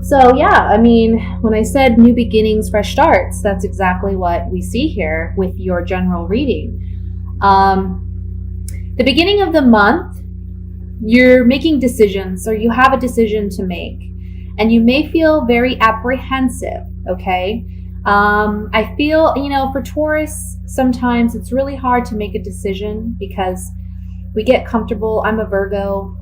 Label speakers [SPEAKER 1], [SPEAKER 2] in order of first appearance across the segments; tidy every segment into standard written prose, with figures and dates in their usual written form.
[SPEAKER 1] So yeah, I mean, when I said new beginnings, fresh starts, that's exactly what we see here with your general reading. The beginning of the month, you're making decisions, or you have a decision to make, and you may feel very apprehensive. Okay. I feel, for Taurus, sometimes it's really hard to make a decision because we get comfortable. I'm a Virgo,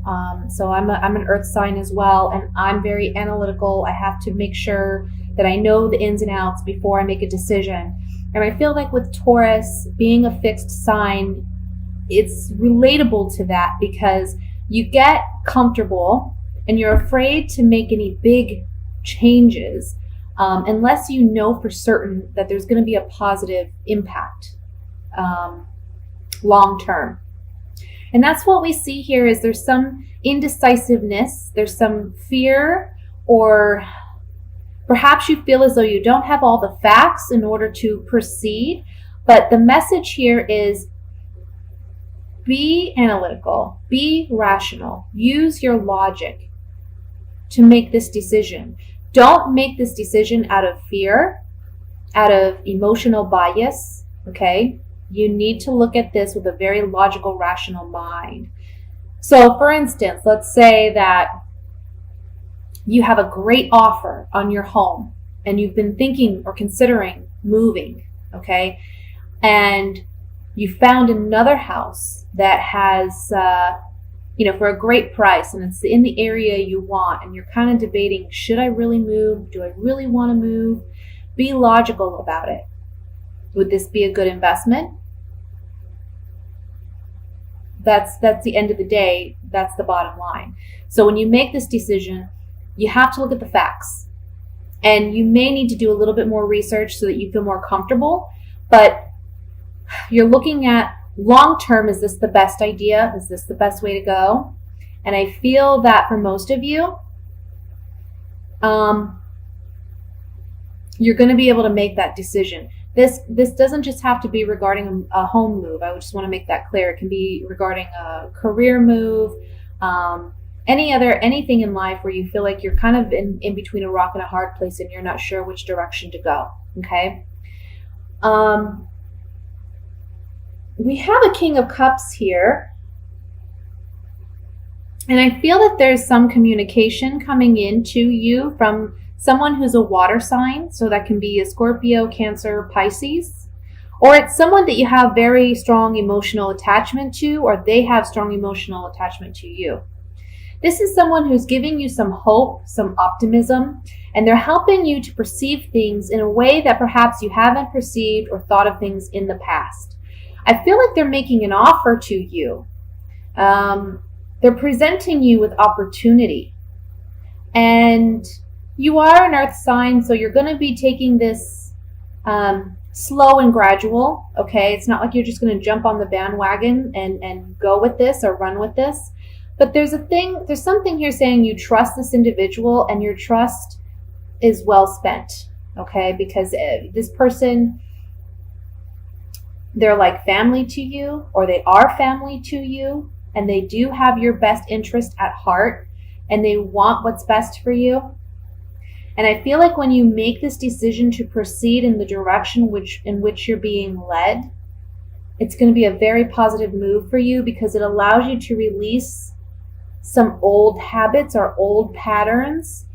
[SPEAKER 1] so I'm an earth sign as well, and I'm very analytical. I have to make sure that I know the ins and outs before I make a decision. And I feel like with Taurus being a fixed sign, it's relatable to that because you get comfortable and you're afraid to make any big changes unless you know for certain that there's going to be a positive impact long term. And that's what we see here is there's some indecisiveness, there's some fear, or perhaps you feel as though you don't have all the facts in order to proceed. But the message here is be analytical, be rational, use your logic to make this decision. Don't make this decision out of fear, out of emotional bias, okay? You need to look at this with a very logical, rational mind. So, for instance, let's say that you have a great offer on your home and you've been thinking or considering moving, okay? And you found another house that has, for a great price, and it's in the area you want, and you're kind of debating, should I really move? Do I really want to move? Be logical about it. Would this be a good investment? That's the end of the day. That's the bottom line. So when you make this decision, you have to look at the facts. And you may need to do a little bit more research so that you feel more comfortable. But you're looking at long term, is this the best idea? Is this the best way to go? And I feel that for most of you, you're going to be able to make that decision. This doesn't just have to be regarding a home move. I just want to make that clear. It can be regarding a career move, anything in life where you feel like you're kind of in between a rock and a hard place and you're not sure which direction to go. Okay. We have a King of Cups here. And I feel that there's some communication coming in to you from someone who's a water sign, so that can be a Scorpio, Cancer, Pisces, or it's someone that you have very strong emotional attachment to, or they have strong emotional attachment to you. This is someone who's giving you some hope, some optimism, and they're helping you to perceive things in a way that perhaps you haven't perceived or thought of things in the past. I feel like they're making an offer to you. They're presenting you with opportunity. And you are an earth sign, so you're going to be taking this slow and gradual, okay? It's not like you're just going to jump on the bandwagon and go with this or run with this. But there's something here saying you trust this individual and your trust is well spent, okay? Because this person, they're like family to you, or they are family to you, and they do have your best interest at heart, and they want what's best for you. And I feel like when you make this decision to proceed in the direction in which you're being led, it's going to be a very positive move for you because it allows you to release some old habits or old patterns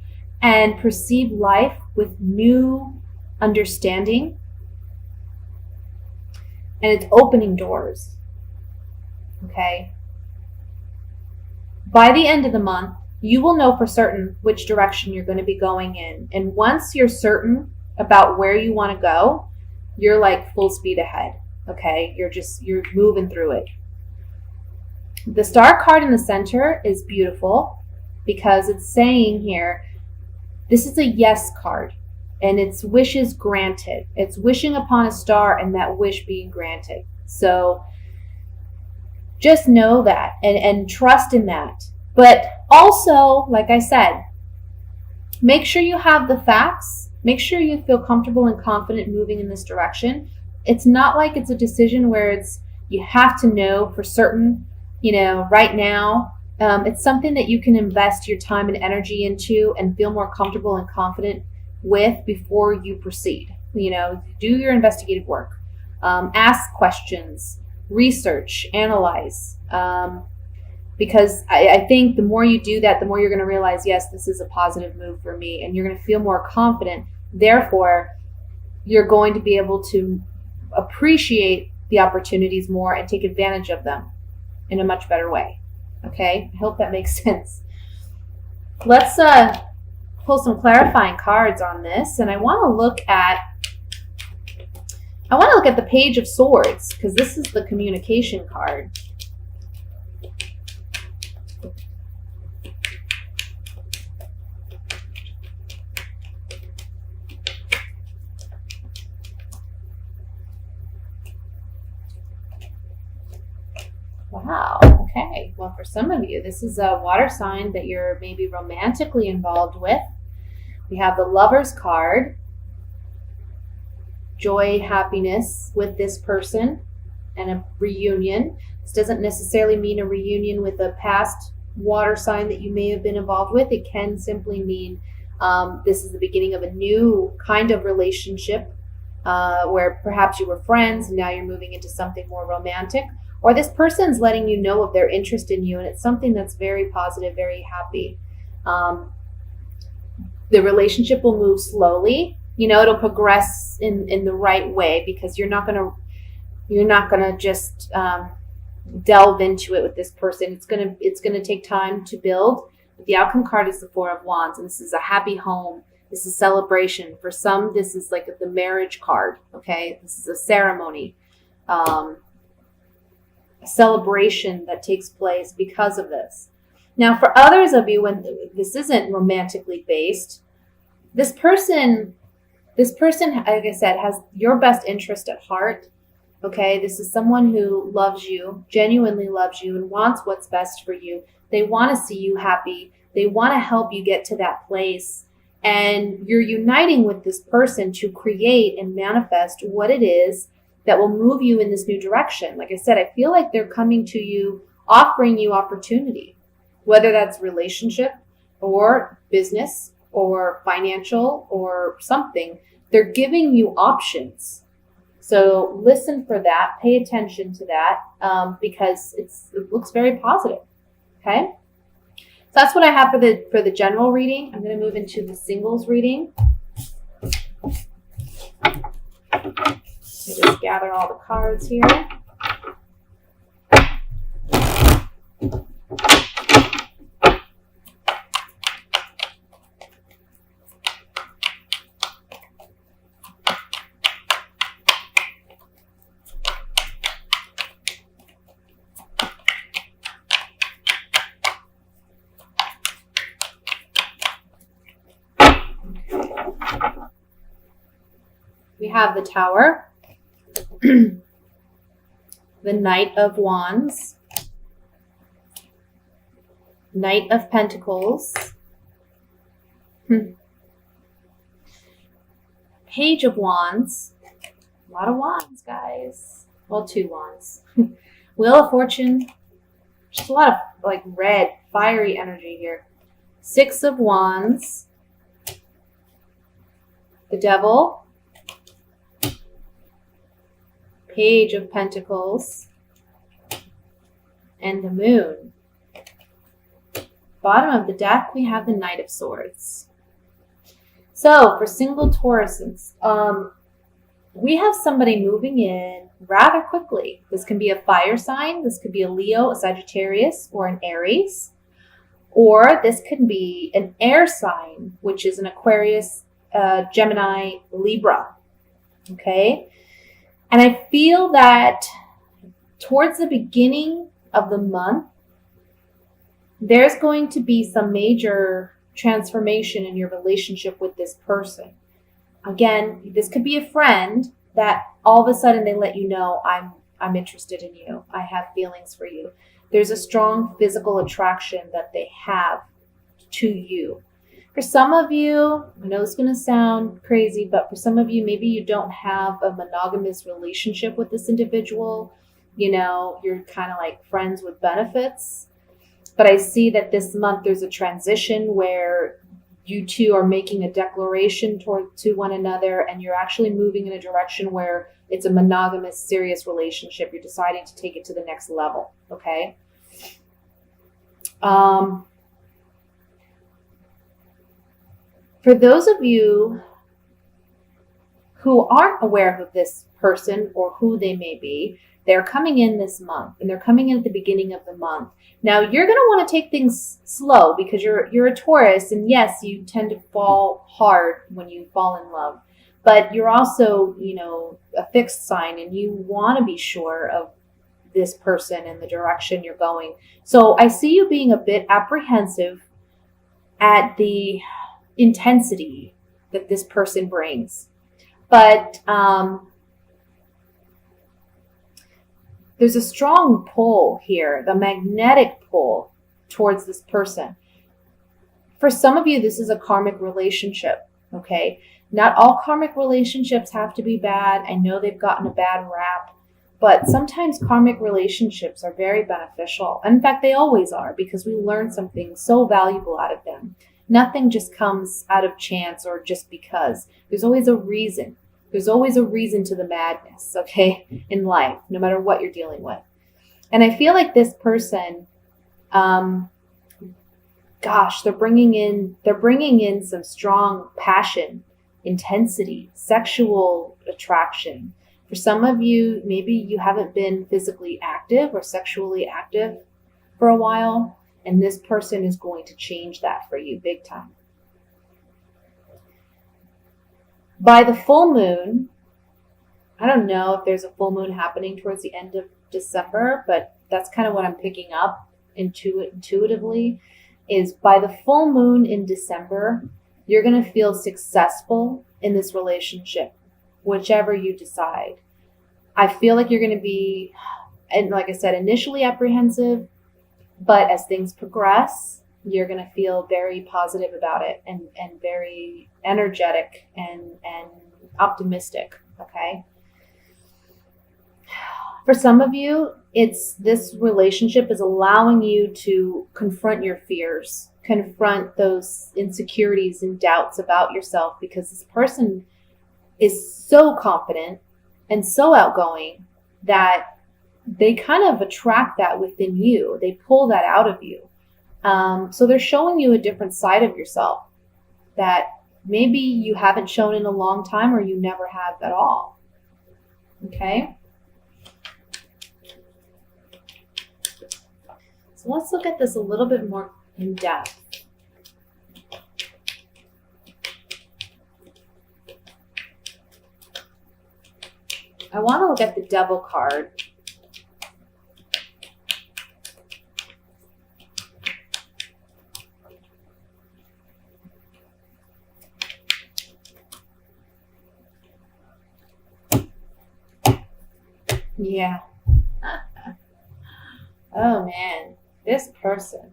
[SPEAKER 1] and perceive life with new understanding. And it's opening doors. Okay? By the end of the month, you will know for certain which direction you're going to be going in. And once you're certain about where you want to go, you're like full speed ahead. Okay? You're moving through it. The star card in the center is beautiful because it's saying here, this is a yes card and it's wishes granted. It's wishing upon a star and that wish being granted. So just know that and trust in that. But also, like I said, make sure you have the facts. Make sure you feel comfortable and confident moving in this direction. It's not like it's a decision where you have to know for certain, right now, It's something that you can invest your time and energy into and feel more comfortable and confident with before you proceed. You know, do your investigative work, ask questions, research, analyze. Because I think the more you do that, the more you're going to realize, yes, this is a positive move for me, and you're going to feel more confident. Therefore, you're going to be able to appreciate the opportunities more and take advantage of them in a much better way. Okay, I hope that makes sense. Let's pull some clarifying cards on this, and I want to look at the Page of Swords, because this is the communication card. Wow. Okay. Well, for some of you, this is a water sign that you're maybe romantically involved with. We have the Lover's card. Joy, happiness with this person, and a reunion. This doesn't necessarily mean a reunion with a past water sign that you may have been involved with. It can simply mean this is the beginning of a new kind of relationship where perhaps you were friends and now you're moving into something more romantic. Or this person's letting you know of their interest in you, and it's something that's very positive, very happy. The relationship will move slowly. You know, it'll progress in the right way, because you're not gonna just delve into it with this person. It's gonna take time to build. But the outcome card is the Four of Wands, and this is a happy home. This is celebration. For some, this is like the marriage card. Okay, this is a ceremony. Celebration that takes place because of this. Now, for others of you, when this isn't romantically based, this person, like I said, has your best interest at heart. Okay, this is someone who loves you, genuinely loves you, and wants what's best for you. They want to see you happy. They want to help you get to that place. And you're uniting with this person to create and manifest what it is that will move you in this new direction. Like I said, I feel like they're coming to you, offering you opportunity, whether that's relationship or business or financial or something. They're giving you options. So listen for that, pay attention to that, because it looks very positive. Okay? So that's what I have for the general reading. I'm going to move into the singles reading. Just gather all the cards here. We have the Tower. The Knight of Wands, Knight of Pentacles, Page of Wands, a lot of wands, guys. Well, 2 wands. Wheel of Fortune, just a lot of like red, fiery energy here. 6 of Wands, the Devil, Page of Pentacles, and the Moon. Bottom of the deck, we have the Knight of Swords. So for single Tauruses, we have somebody moving in rather quickly. This can be a fire sign. This could be a Leo, a Sagittarius, or an Aries. Or this could be an air sign, which is an Aquarius, Gemini, Libra. Okay? And I feel that towards the beginning of the month, there's going to be some major transformation in your relationship with this person. Again, this could be a friend that all of a sudden they let you know, I'm interested in you. I have feelings for you. There's a strong physical attraction that they have to you. For some of you, I know it's going to sound crazy, but for some of you, maybe you don't have a monogamous relationship with this individual. You know, you're kind of like friends with benefits. But I see that this month there's a transition where you two are making a declaration to one another, and you're actually moving in a direction where it's a monogamous, serious relationship. You're deciding to take it to the next level, okay? For those of you who aren't aware of this person or who they may be, they're coming in this month, and they're coming in at the beginning of the month. Now, you're going to want to take things slow because you're a Taurus, and yes, you tend to fall hard when you fall in love. But you're also, a fixed sign, and you want to be sure of this person and the direction you're going. So I see you being a bit apprehensive at the intensity that this person brings. But there's a strong pull here, the magnetic pull towards this person. For some of you, this is a karmic relationship, okay? Not all karmic relationships have to be bad. I know they've gotten a bad rap, but sometimes karmic relationships are very beneficial. In fact, they always are, because we learn something so valuable out of them. Nothing just comes out of chance or just because. There's always a reason. There's always a reason to the madness, okay, in life, no matter what you're dealing with. And I feel like this person, they're bringing in some strong passion, intensity, sexual attraction. For some of you, maybe you haven't been physically active or sexually active for a while, and this person is going to change that for you big time. By the full moon, I don't know if there's a full moon happening towards the end of December, but that's kind of what I'm picking up intuitively, is by the full moon in December, you're going to feel successful in this relationship, whichever you decide. I feel like you're going to be, and like I said, initially apprehensive, but as things progress, you're going to feel very positive about it and very energetic and optimistic, okay? For some of you, this relationship is allowing you to confront your fears, confront those insecurities and doubts about yourself, because this person is so confident and so outgoing that they kind of attract that within you. They pull that out of you. So they're showing you a different side of yourself that maybe you haven't shown in a long time, or you never have at all. Okay? So let's look at this a little bit more in depth. I want to look at the Devil card. Yeah. Oh man, this person.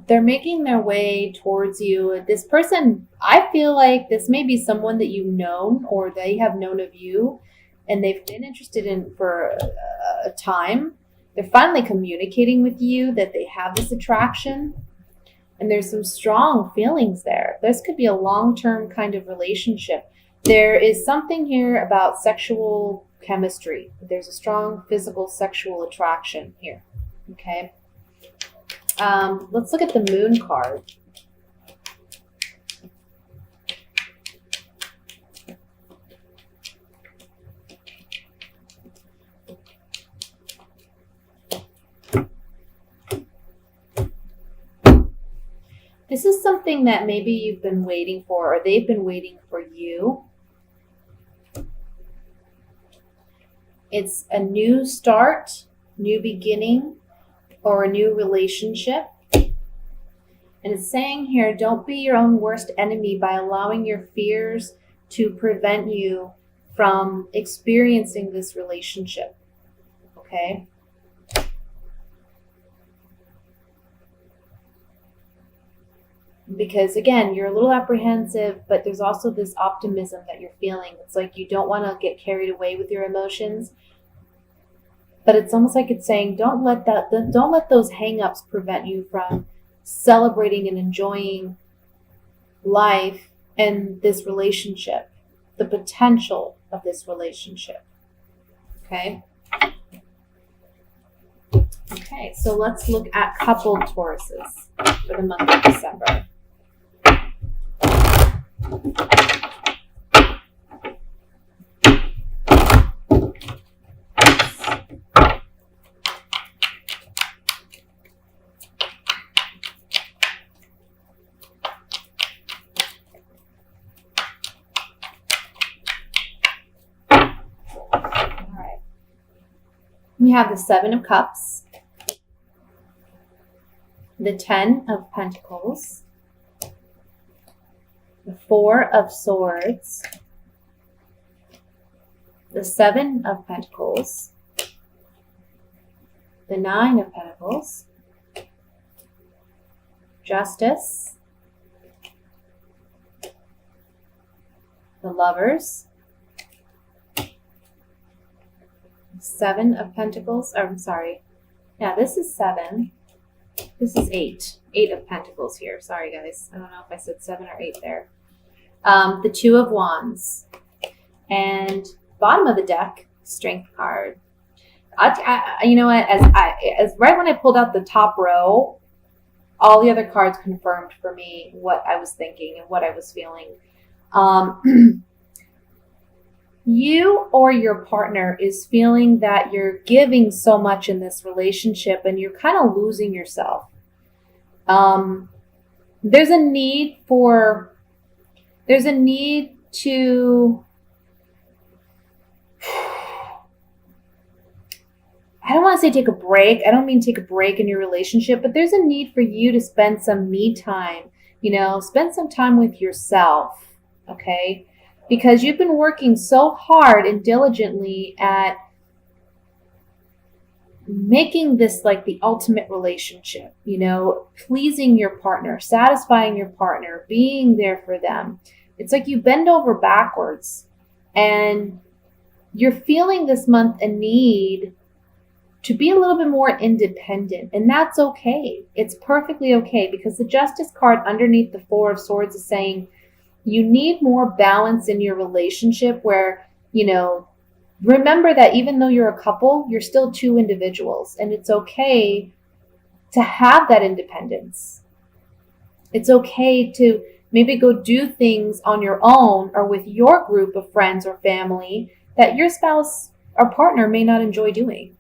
[SPEAKER 1] They're making their way towards you. This person, I feel like this may be someone that you've known, or they have known of you, and they've been interested in for a time. They're finally communicating with you that they have this attraction, and there's some strong feelings there. This could be a long-term kind of relationship. There is something here about sexual chemistry. There's a strong physical sexual attraction here. Okay. Let's look at the Moon card. This is something that maybe you've been waiting for, or they've been waiting for you. It's a new start, new beginning, or a new relationship. And it's saying here, don't be your own worst enemy by allowing your fears to prevent you from experiencing this relationship. Okay? Because again, you're a little apprehensive, but there's also this optimism that you're feeling. It's like you don't want to get carried away with your emotions, But it's almost like it's saying, don't let those hang-ups prevent you from celebrating and enjoying life and this relationship, the potential of this relationship. Okay? Okay, so let's look at coupled Tauruses for the month of December. We have the Seven of Cups, the Ten of Pentacles, the Four of Swords, the Seven of Pentacles, the Nine of Pentacles, Justice, the Lovers, Seven of Pentacles. This is 7. This is 8. 8 of Pentacles here. Sorry, guys. I don't know if I said 7 or 8 there. The Two of Wands. And bottom of the deck, Strength card. You know what? As right when I pulled out the top row, all the other cards confirmed for me what I was thinking and what I was feeling. You or your partner is feeling that you're giving so much in this relationship and you're kind of losing yourself. There's a need to, I don't want to say take a break. I don't mean take a break in your relationship, but there's a need for you to spend some me time, spend some time with yourself. Okay. Because you've been working so hard and diligently at making this like the ultimate relationship, pleasing your partner, satisfying your partner, being there for them. It's like you bend over backwards and you're feeling this month a need to be a little bit more independent. And that's okay. It's perfectly okay, because the Justice card underneath the Four of Swords is saying, you need more balance in your relationship where, remember that even though you're a couple, you're still two individuals, and it's okay to have that independence. It's okay to maybe go do things on your own or with your group of friends or family that your spouse or partner may not enjoy doing.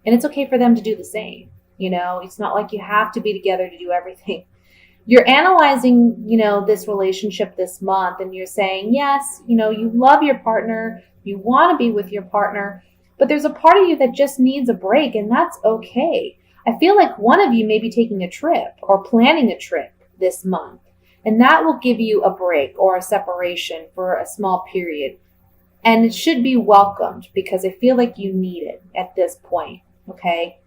[SPEAKER 1] And it's okay for them to do the same. It's not like you have to be together to do everything. You're analyzing, this relationship this month, and you're saying, yes, you love your partner, you want to be with your partner, but there's a part of you that just needs a break, and that's okay. I feel like one of you may be taking a trip or planning a trip this month, and that will give you a break or a separation for a small period. And it should be welcomed, because I feel like you need it at this point, okay?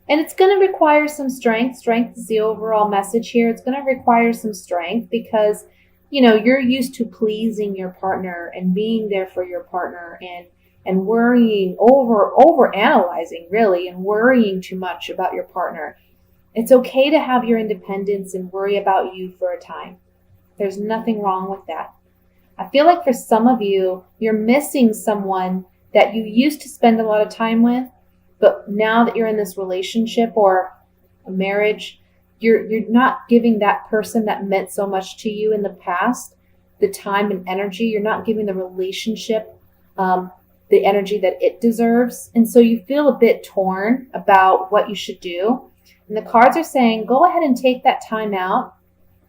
[SPEAKER 1] And it's going to require some strength. Strength is the overall message here. It's going to require some strength because, you're used to pleasing your partner and being there for your partner and worrying over analyzing really and worrying too much about your partner. It's okay to have your independence and worry about you for a time. There's nothing wrong with that. I feel like for some of you, you're missing someone that you used to spend a lot of time with. But now that you're in this relationship or a marriage, you're not giving that person that meant so much to you in the past the time and energy. You're not giving the relationship the energy that it deserves. And so you feel a bit torn about what you should do. And the cards are saying, go ahead and take that time out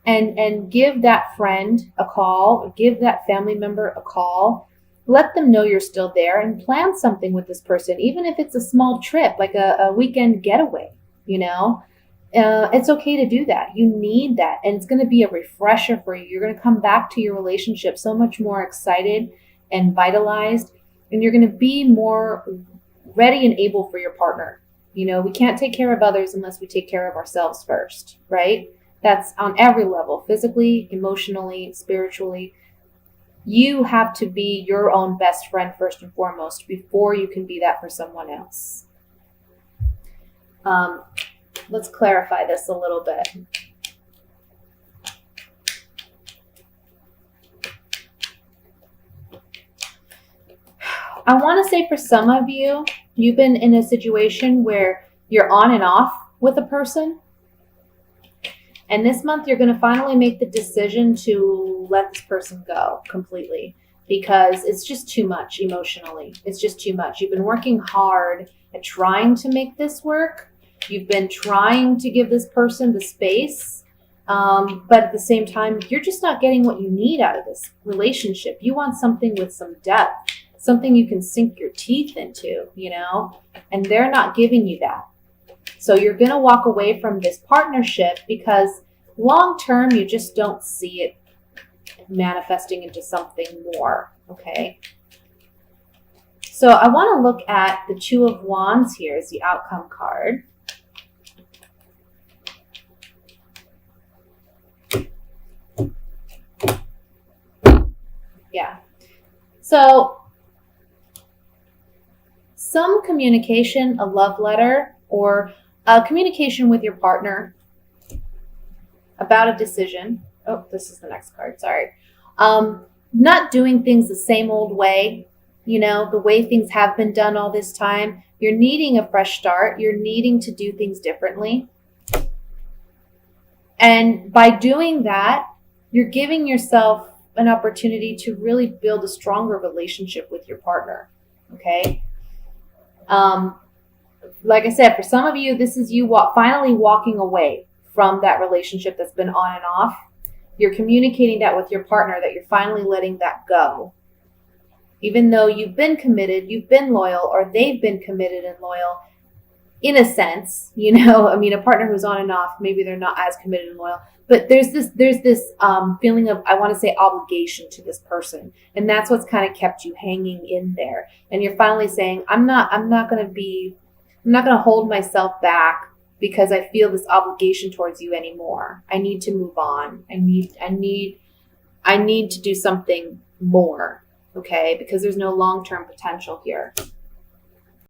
[SPEAKER 1] and give that friend a call, or give that family member a call. Let them know you're still there and plan something with this person, even if it's a small trip, like a weekend getaway, It's okay to do that. You need that. And it's going to be a refresher for you. You're going to come back to your relationship so much more excited and vitalized, and you're going to be more ready and able for your partner. We can't take care of others unless we take care of ourselves first, right? That's on every level, physically, emotionally, spiritually. You have to be your own best friend first and foremost before you can be that for someone else. Let's clarify this a little bit. I want to say for some of you, you've been in a situation where you're on and off with a person. And this month, you're going to finally make the decision to let this person go completely because it's just too much emotionally. It's just too much. You've been working hard at trying to make this work. You've been trying to give this person the space. But at the same time, you're just not getting what you need out of this relationship. You want something with some depth, something you can sink your teeth into, you know, and they're not giving you that. So you're going to walk away from this partnership because long term, you just don't see it manifesting into something more, okay? So I want to look at the Two of Wands here as the outcome card. Yeah. So some communication, a love letter, or a communication with your partner about a decision. Oh, this is the next card. Sorry. Not doing things the same old way, you know, the way things have been done all this time. You're needing a fresh start. You're needing to do things differently. And by doing that, you're giving yourself an opportunity to really build a stronger relationship with your partner. Okay. Like I said, for some of you, this is you finally walking away from that relationship that's been on and off. You're communicating that with your partner that you're finally letting that go. Even though you've been committed, you've been loyal, or they've been committed and loyal in a sense, you know, I mean, a partner who's on and off, maybe they're not as committed and loyal, but there's this feeling of, I want to say, obligation to this person. And that's what's kind of kept you hanging in there. And you're finally saying, I'm not going to hold myself back because I feel this obligation towards you anymore. I need to move on. I need to do something more, okay? Because there's no long-term potential here.